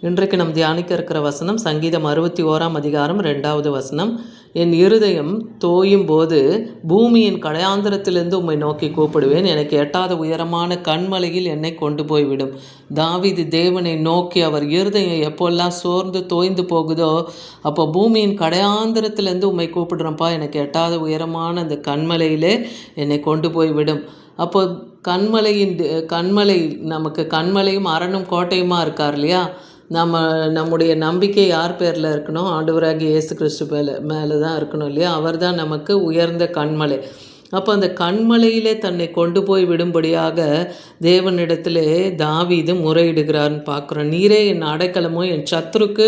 இன்றைக்கு நாம் தியானிக்க இருக்கிற வசனம் சங்கீதம் 61 அதிகாரம் 2வது வசனம். என் இருதயம் தோயும் போது பூமியின் கடையாந்திரத்திலிருந்து உம்மை நோக்கி கூப்பிடுவேன். எனக்கு எட்டாத உயரமான கண்மலையில் என்னை கொண்டு போய்விடும். தாவீது தேவனை நோக்கி அவர் இருதயம் எப்போல்லாம் சோர்ந்து தோய்ந்து போகுதோ அப்போ பூமியின் கடையாந்திரத்திலேருந்து உம்மை கூப்பிடுறப்பா, எனக்கு எட்டாத உயரமான அந்த கண்மலையிலே என்னை கொண்டு போய்விடும். அப்போ கண்மலை நமக்கு கண்மலையும் அரணும் கோட்டையுமா இருக்கார் இல்லையா? நம்முடைய நம்பிக்கை யார் பேரில் இருக்கணும்? ஆண்டவராகிய இயேசு கிறிஸ்து மேலே தான் இருக்கணும் இல்லையா? அவர் தான் நமக்கு உயர்ந்த கண்மலை. அப்போ அந்த கண்மலையிலே தன்னை கொண்டு போய் விடும்படியாக தேவனிடத்திலே தாவீது முறையிடுகிறார்னு பார்க்குறோம். நீரே என் அடைக்கலமும் என் சத்ருக்கு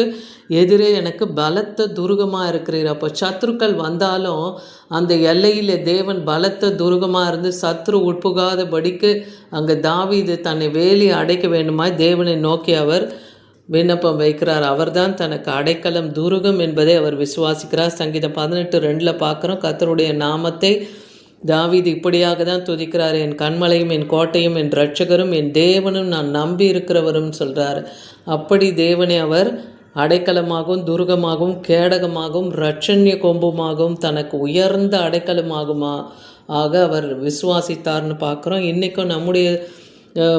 எதிரே எனக்கு பலத்த துருகமாக இருக்கிறீர். அப்போ சத்ருக்கள் வந்தாலும் அந்த எல்லையில் தேவன் பலத்த துருகமாக இருந்து சத்ரு உட்புகாதபடிக்கு அங்கே தாவீது தன்னை வேலி அடைக்க வேண்டுமா தேவனை நோக்கி அவர் விண்ணப்பம் வைக்கிறார். அவர்தான் தனக்கு அடைக்கலம் துருகம் என்பதை அவர் விசுவாசிக்கிறார். சங்கீதம் 18:2 பார்க்குறோம். கர்த்தருடைய நாமத்தை தாவீது இப்படியாக தான் துதிக்கிறார். என் கண்மலையும் என் கோட்டையும் என் இரட்சகரும் என் தேவனும் நான் நம்பி இருக்கிறவரும் சொல்கிறார். அப்படி தேவனை அவர் அடைக்கலமாகவும் துருகமாகவும் கேடகமாகவும் இரட்சண்ய கொம்புமாகவும் தனக்கு உயர்ந்த அடைக்கலமாகுமா அவர் விசுவாசித்தார்னு பார்க்குறோம். இன்றைக்கும் நம்முடைய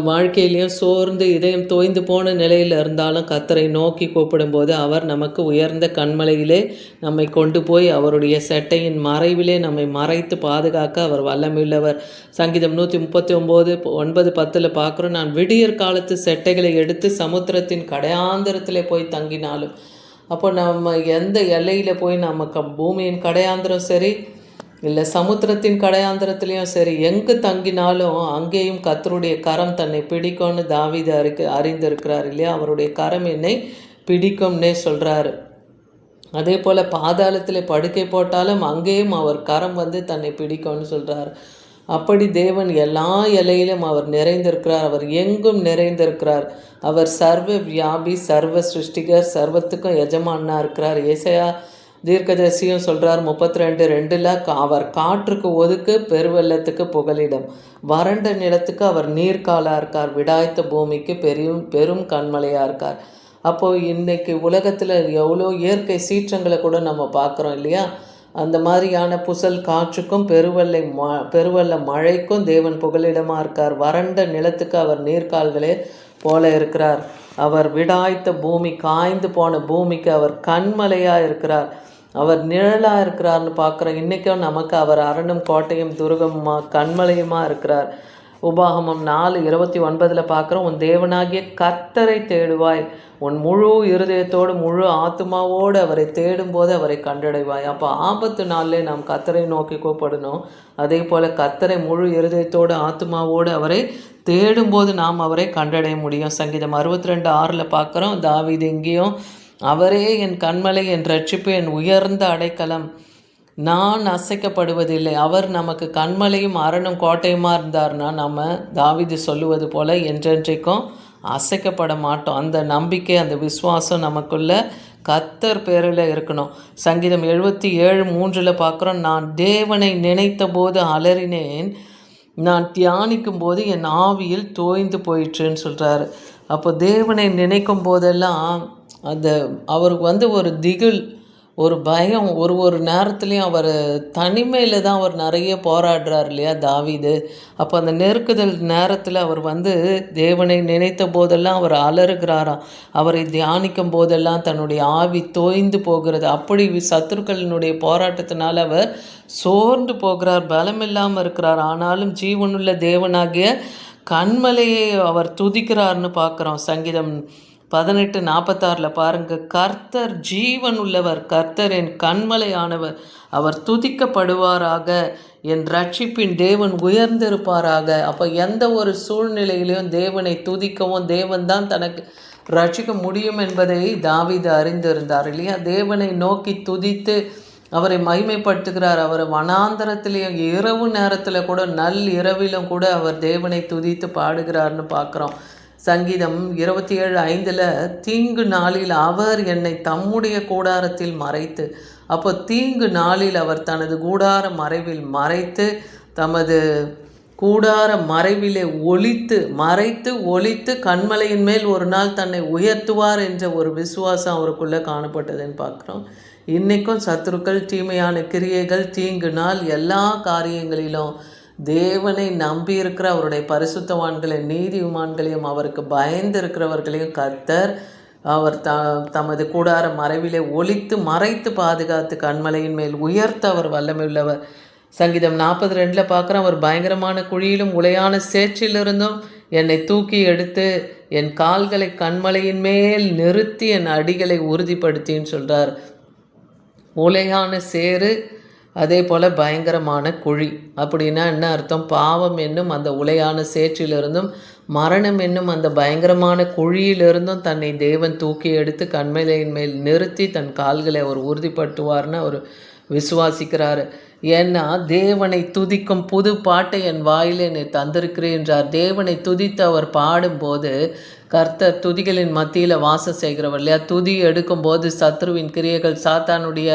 வாழ்க்கையிலையும் சோர்ந்து இதயம் தோய்ந்து போன நிலையில் இருந்தாலும் கர்த்தரை நோக்கி கூப்பிடும்போது அவர் நமக்கு உயர்ந்த கண்மலையிலே நம்மை கொண்டு போய் அவருடைய செட்டையின் மறைவிலே நம்மை மறைத்து பாதுகாக்க அவர் வல்லமையுள்ளவர். சங்கீதம் 139:9-10 பார்க்குறோம். நான் விடியற் காலத்து செட்டைகளை எடுத்து சமுத்திரத்தின் கடையாந்திரத்திலே போய் தங்கினாலும். அப்போ நம்ம எந்த எல்லையில் போய் நமக்கு பூமியின் கடையாந்திரம் சரி இல்லை சமுத்திரத்தின் கடையாந்திரத்துலேயும் சரி எங்கு தங்கினாலும் அங்கேயும் கர்த்தருடைய கரம் தன்னை பிடிக்கும்னு தாவீது அறிந்திருக்கிறார் இல்லையா? அவருடைய கரம் என்னை பிடிக்கும்னே சொல்கிறாரு. அதே போல் பாதாளத்தில் படுக்கை போட்டாலும் அங்கேயும் அவர் கரம் தன்னை பிடிக்கும்னு சொல்கிறார். அப்படி தேவன் எல்லா எல்லையிலும் அவர் நிறைந்திருக்கிறார். அவர் எங்கும் நிறைந்திருக்கிறார். அவர் சர்வ வியாபி, சர்வ சிருஷ்டிகர், சர்வத்துக்கும் எஜமானாக இருக்கிறார். ஏசாயா தீர்க்கதரிசியும் சொல்கிறார் 32:2 அவர் காற்றுக்கு ஒதுக்கு, பெருவெள்ளத்துக்கு புகலிடம், வறண்ட நிலத்துக்கு அவர் நீர்காலாக இருக்கார், விடாய்த்த பூமிக்கு பெரும் கண்மலையாக இருக்கார். அப்போது இன்றைக்கி உலகத்தில் எவ்வளோ இயற்கை சீற்றங்களை கூட நம்ம பார்க்குறோம் இல்லையா? அந்த மாதிரியான புசல் காற்றுக்கும் பெருவெள்ள மழைக்கும் தேவன் புகலிடமாக இருக்கார். வறண்ட நிலத்துக்கு அவர் நீர்கால்களே போல இருக்கிறார். அவர் விடாய்த்த பூமி, காய்ந்து போன பூமிக்கு அவர் கண்மலையாக இருக்கிறார். அவர் நிழலாக இருக்கிறார்னு பார்க்குறோம். இன்றைக்கும் நமக்கு அவர் அரணும் கோட்டையும் துருகமுமா கண்மலையுமா இருக்கிறார். உபாகமம் 4:29 பார்க்குறோம். உன் தேவனாகிய கர்த்தரை தேடுவாய், உன் முழு இருதயத்தோடு முழு ஆத்மாவோடு அவரை தேடும்போது அவரை கண்டடைவாய். அப்போ ஆபத்து நாளிலே நாம் கர்த்தரை நோக்கி கூப்பிடணும். அதே போல் கர்த்தரை முழு இருதயத்தோடு ஆத்மாவோடு அவரை தேடும்போது நாம் அவரை கண்டடைய முடியும். சங்கீதம் 62:6 பார்க்குறோம். தாவீது எங்கேயும் அவரே என் கண்மலை, என் ரட்சிப்பு, என் உயர்ந்த அடைக்கலம், நான் அசைக்கப்படுவதில்லை. அவர் நமக்கு கண்மலையும் அரணும் கோட்டையுமா இருந்தார்னா நம்ம தாவீது சொல்லுவது போல் என்றென்றைக்கும் அசைக்கப்பட மாட்டோம். அந்த நம்பிக்கை, அந்த விசுவாசம் நமக்குள்ள கர்த்தர் பேரில் இருக்கணும். சங்கீதம் 77:3 பார்க்குறோம். நான் தேவனை நினைத்த போது அலறினேன், நான் தியானிக்கும் போது என் ஆவியில் தோய்ந்து போயிற்றுன்னு சொல்கிறாரு. அப்போ தேவனை நினைக்கும் போதெல்லாம் அவருக்கு ஒரு திகில், ஒரு பயம், ஒரு நேரத்துலையும் அவர் தனிமையில் தான் அவர் நிறைய போராடுறார் இல்லையா தாவீது? அப்போ அந்த நெருக்குதல் நேரத்தில் அவர் தேவனை நினைத்த போதெல்லாம் அவர் அலறுகிறாராம். அவரை தியானிக்கும் போதெல்லாம் தன்னுடைய ஆவி தோய்ந்து போகிறது. அப்படி சத்துருக்களினுடைய போராட்டத்தினால் அவர் சோர்ந்து போகிறார், பலமில்லாமல் இருக்கிறார். ஆனாலும் ஜீவனுள்ள தேவனாகிய கண்மலையை அவர் துதிக்கிறார்னு பார்க்குறோம். சங்கீதம் 18:46 பாருங்கள். கர்த்தர் ஜீவன் உள்ளவர், கர்த்தர் என் கண்மலையானவர், அவர் துதிக்கப்படுவாராக, என் ரட்சிப்பின் தேவன் உயர்ந்திருப்பாராக. அப்போ எந்த ஒரு சூழ்நிலையிலையும் தேவனை துதிக்கவும் தேவன் தான் தனக்கு ரட்சிக்க முடியும் என்பதை தாவீது அறிந்திருந்தார் இல்லையா? தேவனை நோக்கி துதித்து அவரை மகிமைப்படுத்துகிறார். அவர் வனாந்தரத்திலேயும் இரவு நேரத்தில் கூட இரவிலும் கூட அவர் தேவனை துதித்து பாடுகிறார்னு பார்க்குறோம். சங்கீதம் 27:5 தீங்கு நாளில் அவர் என்னை தம்முடைய கூடாரத்தில் மறைத்து, அப்போ தீங்கு நாளில் அவர் தனது கூடார மறைவில் மறைத்து தமது கூடார மறைவிலே மறைத்து ஒளித்து கண்மலையின் மேல் ஒரு நாள் தன்னை உயர்த்துவார் என்ற ஒரு விசுவாசம் அவருக்குள்ளே காணப்பட்டதுன்னு பார்க்குறோம். இன்றைக்கும் சத்துருக்கள், தீமையான கிரியைகள், தீங்கு நாள் எல்லா காரியங்களிலும் தேவனை நம்பி இருக்கிற அவருடைய பரிசுத்தவான்களையும் நீதிமான்களையும் அவருக்கு பயந்து இருக்கிறவர்களையும் கர்த்தர் அவர் தமது கூடார மறைவிலே மறைத்து பாதுகாத்து கண்மலையின் மேல் உயர்த்த அவர் வல்லமை உள்ளவர். சங்கீதம் 42 பார்க்குறோம், அவர் பயங்கரமான குழியிலும் உளையான சேற்றிலிருந்தும் என்னை தூக்கி எடுத்து என் கால்களை கண்மலையின் மேல் நிறுத்தி என் அடிகளை உறுதிப்படுத்தின்னு சொல்கிறார். உளையான சேறு, அதே போல் பயங்கரமான குழி. அப்படின்னா என்ன அர்த்தம்? பாவம் என்னும் அந்த உளையான சேற்றிலிருந்தும் மரணம் என்னும் அந்த பயங்கரமான குழியிலிருந்தும் தன்னை தேவன் தூக்கி எடுத்து கண்மலையின் மேல் நிறுத்தி தன் கால்களை அவர் உறுதிப்படுத்துவார்னு அவர் விசுவாசிக்கிறாரு. ஏன்னா தேவனை துதிக்கும் புது பாட்டை என் வாயிலே என்னை தந்திருக்கிறேன் என்றார். தேவனை துதித்து அவர் பாடும்போது கர்த்தர் துதிகளின் மத்தியில் வாசம் செய்கிறவர் இல்லையா? துதி எடுக்கும்போது சத்ருவின் கிரியைகள், சாத்தானுடைய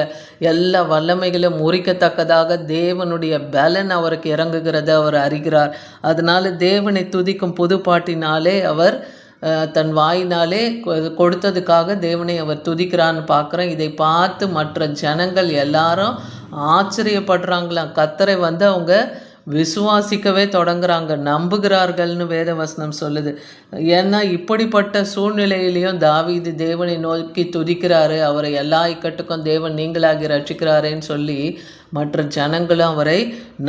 எல்லா வல்லமைகளும் முறிக்கத்தக்கதாக தேவனுடைய பலன் அவருக்கு இறங்குகிறத அவர் அறிகிறார். அதனால தேவனை துதிக்கும் புது பாட்டினாலே அவர் தன் வாயினாலே கொடுத்ததுக்காக தேவனை அவர் துதிக்கிறான்னு பார்க்குறோம். இதை பார்த்து மற்ற ஜனங்கள் எல்லாரும் ஆச்சரியப்படுறாங்களாம். கர்த்தரை அவங்க விசுவாசிக்கவே தொடங்குறாங்க, நம்புகிறார்கள்னு வேதவசனம் சொல்லுது. ஏன்னா இப்படிப்பட்ட சூழ்நிலையிலையும் தாவீது தேவனை நோக்கி துதிக்கிறாரு. அவரை எல்லா இக்கட்டுக்கும் தேவன் நீங்களாகி ரட்சிக்கிறாரேன்னு சொல்லி மற்ற ஜனங்களும் அவரை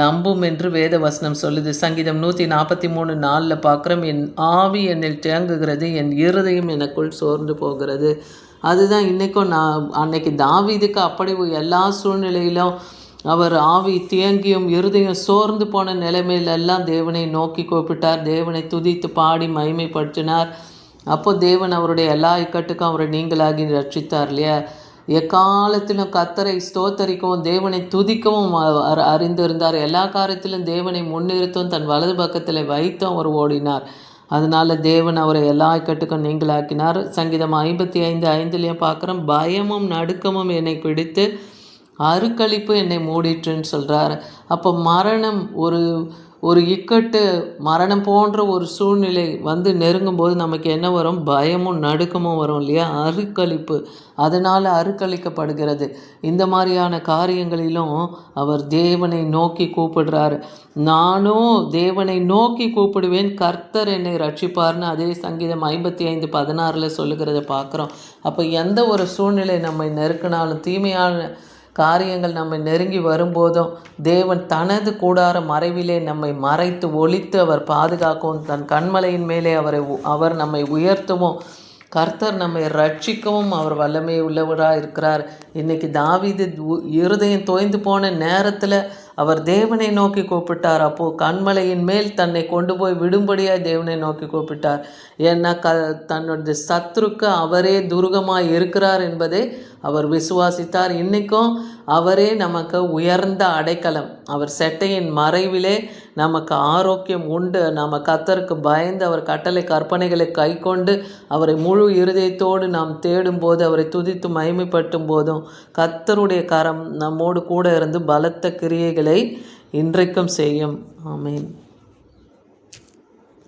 நம்பும் என்று வேதவசனம் சொல்லுது. சங்கீதம் 143:4 பார்க்குறோம், என் ஆவி என்னில் தேங்குகிறது, என் இருதயம் எனக்குள் சோர்ந்து போகிறது. அதுதான் இன்றைக்கும் அன்னைக்கு தாவீதுக்கு அப்படி எல்லா சூழ்நிலையிலும் அவர் ஆவி தேங்கியும் இருதயம் சோர்ந்து போன நிலைமையிலெல்லாம் தேவனை நோக்கி கூப்பிட்டார். தேவனை துதித்து பாடி மகிமைப்படுத்தினார். அப்போ தேவன் அவருடைய எல்லா இக்கட்டுக்கும் அவரை நீங்களாகி ரட்சித்தார் இல்லையா? எக்காலத்திலும் கர்த்தரை ஸ்தோத்தரிக்கவும் தேவனை துதிக்கவும் அறிந்திருந்தார். எல்லா காரியத்திலும் தேவனை முன்னிறுத்தும் தன் வலது பக்கத்தில் வைத்தும் அவர் ஓடினார். அதனால் தேவன் அவரை எல்லா இக்கட்டுக்கும் நீங்களாக்கினார். சங்கீதம் 55:5 பார்க்குறோம், பயமும் நடுக்கமும் என்னை பிடித்து அருக்களிப்பு என்னை மூடிட்டுன்னு சொல்கிறார். அப்போ மரணம் ஒரு இக்கட்டு, மரணம் போன்ற ஒரு சூழ்நிலை நெருங்கும்போது நமக்கு என்ன வரும்? பயமும் நடுக்கமும் வரும் இல்லையா? அருக்களிப்பு, அதனால் அருக்களிக்கப்படுகிறது. இந்த மாதிரியான காரியங்களிலும் அவர் தேவனை நோக்கி கூப்பிடுறாரு. நானும் தேவனை நோக்கி கூப்பிடுவேன், கர்த்தர் என்னை ரட்சிப்பார்னு அதே சங்கீதம் 55:16 சொல்லுகிறத பார்க்குறோம். அப்போ எந்த ஒரு சூழ்நிலை நம்மை நெருக்கினாலும், தீமையான காரியங்கள் நம்மை நெருங்கி வரும்போதும் தேவன் தனது கூடார மறைவிலே நம்மை மறைத்து ஒளித்து அவர் பாதுகாக்கவும், தன் கண்மலையின் மேலே அவர் நம்மை உயர்த்தவும், கர்த்தர் நம்மை ரட்சிக்கவும் அவர் வல்லமை உள்ளவராக இருக்கிறார். இன்றைக்கி தாவீது இருதயம் தோய்ந்து போன நேரத்தில் அவர் தேவனை நோக்கி கூப்பிட்டார். அப்போது கண்மலையின் மேல் தன்னை கொண்டு போய் விடும்படியாக தேவனை நோக்கி கூப்பிட்டார். ஏன்னா தன்னுடைய சத்துருக்கு அவரே துருகமாக இருக்கிறார் என்பதை அவர் விசுவாசித்தார். இன்றைக்கும் அவரே நமக்கு உயர்ந்த அடைக்கலம். அவர் செட்டையின் மறைவிலே நமக்கு ஆரோக்கியம் உண்டு. நம்ம கர்த்தருக்கு பயந்து அவர் கட்டளை கற்பனைகளை கை கொண்டு அவரை முழு இருதயத்தோடு நாம் தேடும்போது, அவரை துதித்து மகிமைப்படுத்தும் போதும் கர்த்தருடைய கரம் நம்மோடு கூட இருந்து பலத்த கிரியைகளை இன்றைக்கும் செய்யும். ஆமென்.